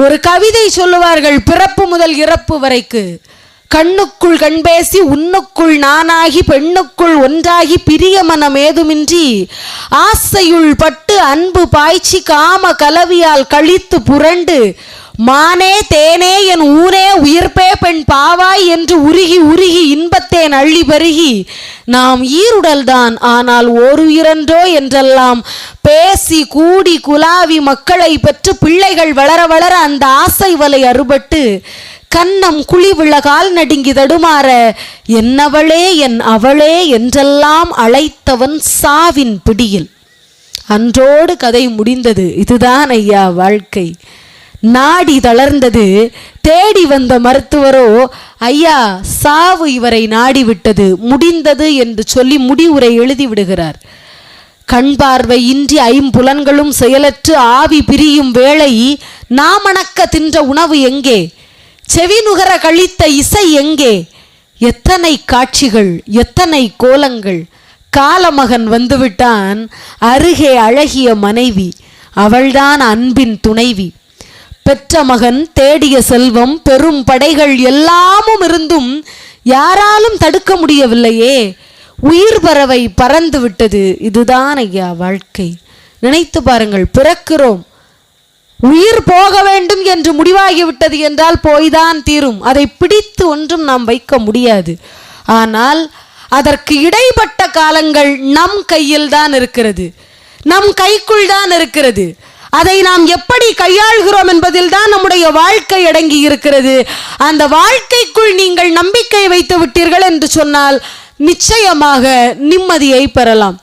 ஒரு கவிதை சொல்லுவார்கள், பிறப்பு முதல் இறப்பு வரைக்கு கண்ணுக்குள் கண் பேசி உன்னுக்குள் நானாகி பெண்ணுக்குள் ஒன்றாகி பிரிய மனம் ஏதுமின்றி ஆசையுள் பட்டு அன்பு பாய்ச்சி காம கலவியால் கழித்து புரண்டு மானே தேனே என் ஊனே உயிர்ப்பே பெண் பாவாய் என்று உருகி உருகி இன்பத்தேன் அள்ளி பருகி நாம் ஈருடல்தான் ஆனால் ஒரு உயிரன்றோ என்றெல்லாம் பேசி கூடி குலாவி மக்களை பெற்று பிள்ளைகள் வளர வளர அந்த ஆசை வலை அறுபட்டு கன்னம் குழி விழகால் நடுங்கி தடுமாற என்னவளே என் அவளே என்றெல்லாம் அழைத்தவன் சாவின் பிடியில். அன்றோடு கதை முடிந்தது. இதுதான் ஐயா வாழ்க்கை. நாடி தளர்ந்தது. தேடி வந்த மருத்துவரோ ஐயா சாவு இவரை நாடிவிட்டது, முடிந்தது என்று சொல்லி முடிவுரை எழுதி விடுகிறார். கண் பார்வை இன்றி ஐம்புலன்களும் செயலற்று ஆவி பிரியும் வேளை நாமணக்க தின்ற உணவு எங்கே? செவி நுகர கழித்த இசை எங்கே? எத்தனை காட்சிகள், எத்தனை கோலங்கள். காலமகன் வந்துவிட்டான். அருகே அழகிய மனைவி, அவள்தான் அன்பின் துணைவி. பெற்ற மகன் தேடிய செல்வம் பெரும் படைகள் எல்லாமும் இருந்தும் யாராலும் தடுக்க முடியவில்லையே. உயிர் பறவை பறந்து விட்டது. இதுதான் ஐயா வாழ்க்கை. நினைத்து பாருங்கள், பிறக்கிறோம், உயிர் போக வேண்டும் என்று முடிவாகிவிட்டது என்றால் போய்தான் தீரும். அதை பிடித்து ஒன்றும் நாம் வைக்க முடியாது. ஆனால் அதற்கு இடைப்பட்ட காலங்கள் நம் கையில் தான் இருக்கிறது, நம் கைக்குள் தான் இருக்கிறது. அதை நாம் எப்படி கையாள்கிறோம் என்பதில் தான் நம்முடைய வாழ்க்கை அடங்கி இருக்கிறது. அந்த வாழ்க்கைக்குள் நீங்கள் நம்பிக்கை வைத்து விட்டீர்கள் என்று சொன்னால் நிச்சயமாக நிம்மதியை பெறலாம்.